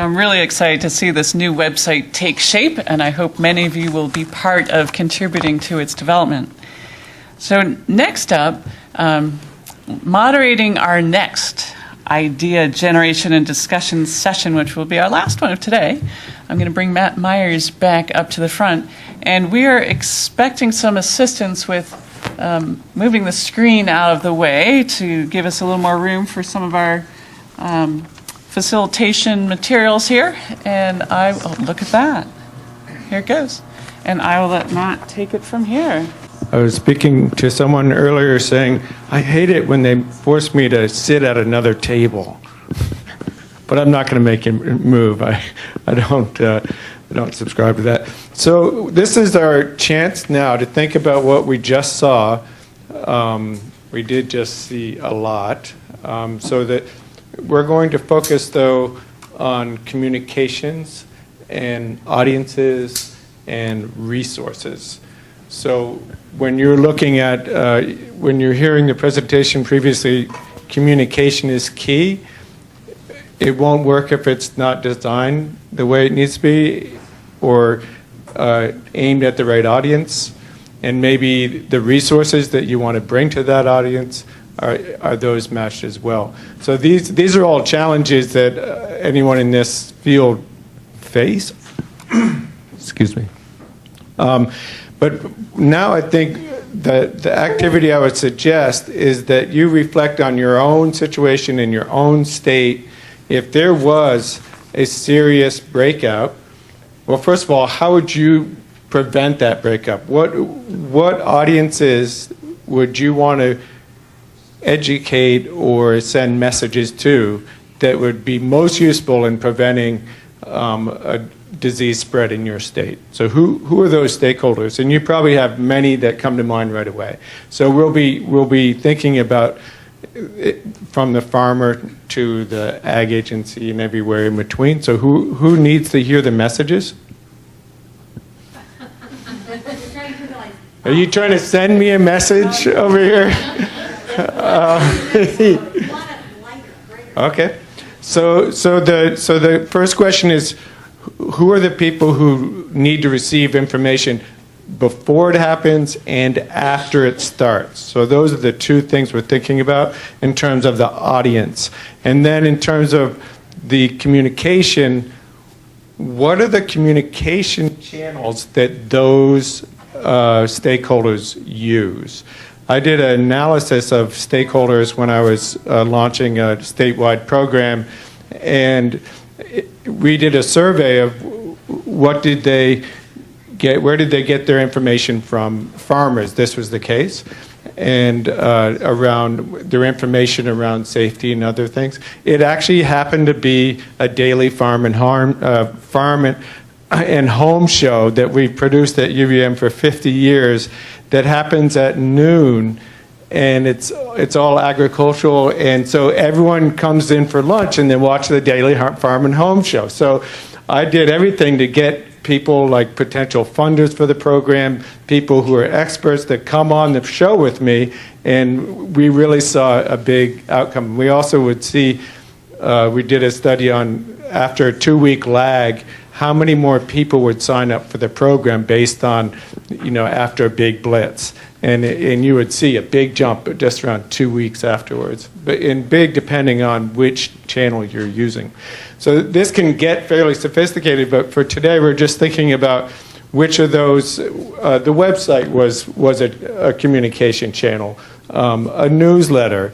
So I'm really excited to see this new website take shape, and I hope many of you will be part of contributing to its development. So next up, moderating our next idea generation and discussion session, which will be our last one of today, I'm going to bring Matt Myers back up to the front. And we are expecting some assistance with moving the screen out of the way to give us a little more room for some of our facilitation materials here. And look at that. Here it goes. And I will let Matt take it from here. I was speaking to someone earlier saying, I hate it when they force me to sit at another table. But I'm not going to make him move. I don't subscribe to that. So this is our chance now to think about what we just saw. We did just see a lot. So that we're going to focus, though, on communications and audiences and resources. So when you're looking at, when you're hearing the presentation previously, communication is key. It won't work if it's not designed the way it needs to be or aimed at the right audience. And maybe the resources that you want to bring to that audience are those matched as well. So these are all challenges that anyone in this field face. Excuse me. But now I think that the activity I would suggest is that you reflect on your own situation in your own state. If there was a serious breakout, well, first of all, how would you prevent that breakup? What audiences would you want to educate or send messages to that would be most useful in preventing a disease spread in your state? So who are those stakeholders? And you probably have many that come to mind right away. So we'll be thinking about it from the farmer to the ag agency and everywhere in between. So who needs to hear the messages? Are you trying to send me a message over here? Okay. So the first question is, who are the people who need to receive information before it happens and after it starts? So those are the two things we're thinking about in terms of the audience. And then in terms of the communication, what are the communication channels that those stakeholders use? I did an analysis of stakeholders when I was launching a statewide program, and we did a survey of where did they get their information from? Farmers, this was the case, and around their information around safety and other things. It actually happened to be a daily farm and home show that we've produced at UVM for 50 years that happens at noon, and it's all agricultural, and so everyone comes in for lunch and then watch the daily farm and home show. So I did everything to get people like potential funders for the program, people who are experts that come on the show with me, and we really saw a big outcome. We also would see, we did a study on after a 2-week lag, how many more people would sign up for the program based on, after a big blitz. And you would see a big jump just around 2 weeks afterwards. But big depending on which channel you're using. So this can get fairly sophisticated, but for today we're just thinking about which of those, the website was a communication channel, a newsletter,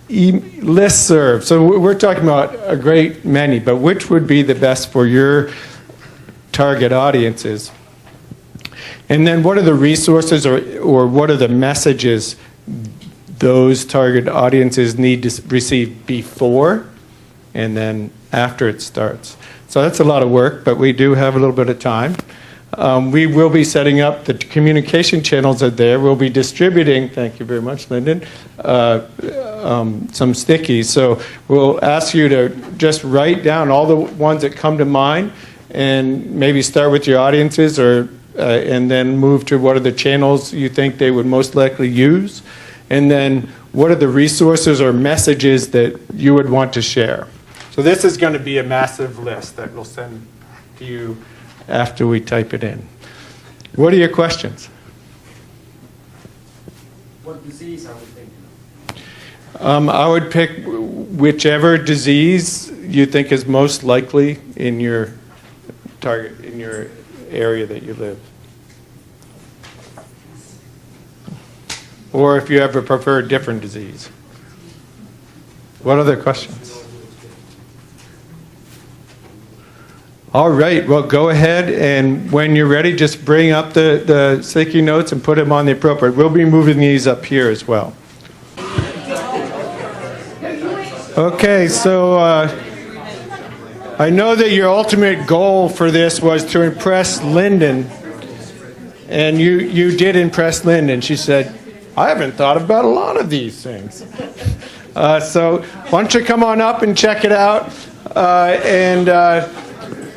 listserv. So we're talking about a great many, but which would be the best for your target audiences? And then what are the resources or what are the messages those target audiences need to receive before and then after it starts? So that's a lot of work, but we do have a little bit of time. We will be setting up the communication channels are there. We'll be distributing, thank you very much, Lyndon, some stickies. So we'll ask you to just write down all the ones that come to mind and maybe start with your audiences and then move to what are the channels you think they would most likely use. And then what are the resources or messages that you would want to share? So this is going to be a massive list that we'll send to you after we type it in. What are your questions? What disease are we thinking I would pick whichever disease you think is most likely in your target, in your area that you live. Or if you ever prefer a different disease. What other questions? All right, well, go ahead, and when you're ready, just bring up the sticky notes and put them on the appropriate. We'll be moving these up here as well. Okay, so I know that your ultimate goal for this was to impress Lyndon, and you did impress Lyndon. She said, I haven't thought about a lot of these things. So why don't you come on up and check it out and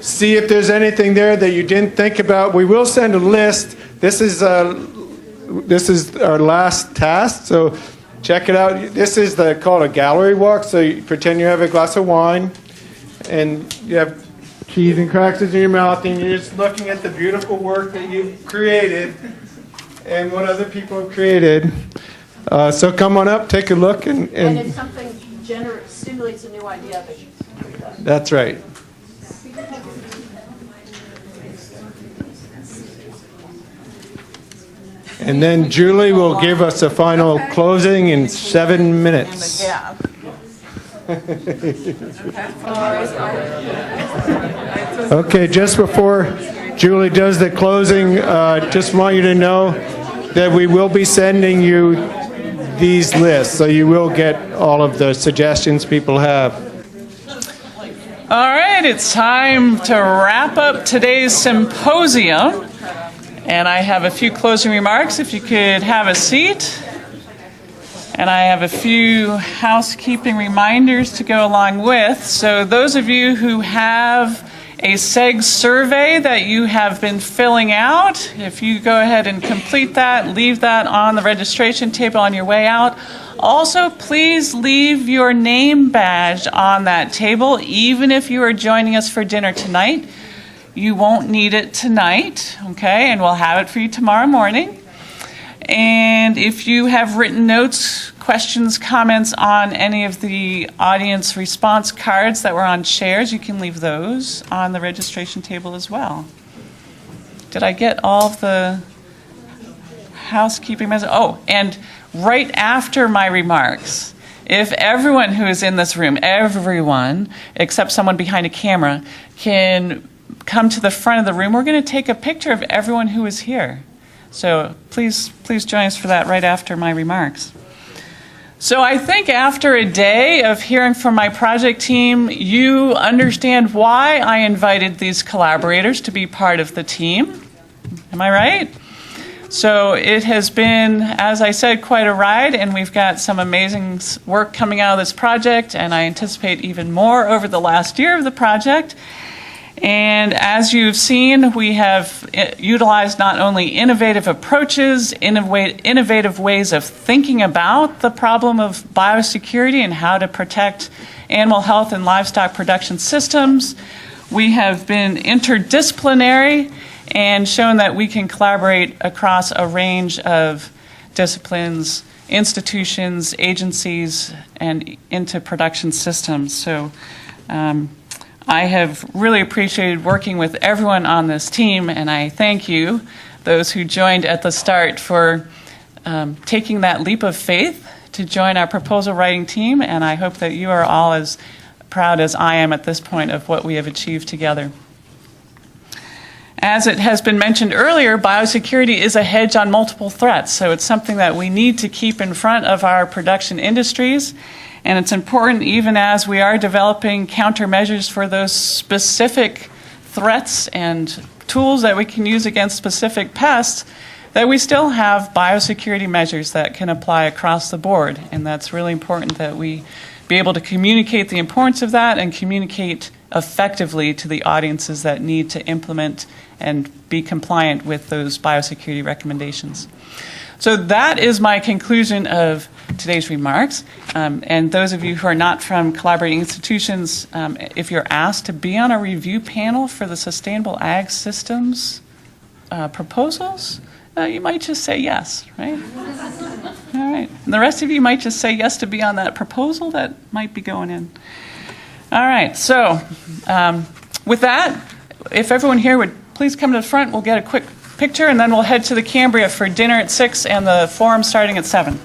see if there's anything there that you didn't think about. We will send a list. This is our last task, so check it out. This is called a gallery walk, so you pretend you have a glass of wine, and you have cheese and crackers in your mouth, and you're just looking at the beautiful work that you've created and what other people have created. So come on up, take a look. And if something stimulates a new idea, that you do that. That's right. And then Julie will give us a final closing in 7 minutes. Yeah. Okay, just before Julie does the closing, just want you to know that we will be sending you these lists, so you will get all of the suggestions people have. All right, it's time to wrap up today's symposium. And I have a few closing remarks, if you could have a seat. And I have a few housekeeping reminders to go along with. So those of you who have a SEG survey that you have been filling out, if you go ahead and complete that, leave that on the registration table on your way out. Also, please leave your name badge on that table, even if you are joining us for dinner tonight. You won't need it tonight, okay? And we'll have it for you tomorrow morning. And if you have written notes, questions, comments on any of the audience response cards that were on chairs, you can leave those on the registration table as well. Did I get all of the housekeeping messages? Oh, and right after my remarks, if everyone who is in this room, everyone except someone behind a camera, can come to the front of the room, we're going to take a picture of everyone who is here. So please join us for that right after my remarks. So I think after a day of hearing from my project team, you understand why I invited these collaborators to be part of the team. Am I right? So it has been, as I said, quite a ride, and we've got some amazing work coming out of this project, and I anticipate even more over the last year of the project. And as you've seen, we have utilized not only innovative approaches, innovative ways of thinking about the problem of biosecurity and how to protect animal health and livestock production systems. We have been interdisciplinary and shown that we can collaborate across a range of disciplines, institutions, agencies, and into production systems. So I have really appreciated working with everyone on this team, and I thank you, those who joined at the start, for taking that leap of faith to join our proposal writing team, and I hope that you are all as proud as I am at this point of what we have achieved together. As it has been mentioned earlier, biosecurity is a hedge on multiple threats, so it's something that we need to keep in front of our production industries. And it's important, even as we are developing countermeasures for those specific threats and tools that we can use against specific pests, that we still have biosecurity measures that can apply across the board. And that's really important that we be able to communicate the importance of that and communicate effectively to the audiences that need to implement and be compliant with those biosecurity recommendations. So that is my conclusion of today's remarks. And those of you who are not from collaborating institutions, if you're asked to be on a review panel for the Sustainable Ag Systems proposals, you might just say yes, right? All right. And the rest of you might just say yes to be on that proposal that might be going in. All right. So with that, if everyone here would please come to the front, we'll get a quick picture, and then we'll head to the Cambria for dinner at 6 and the forum starting at 7.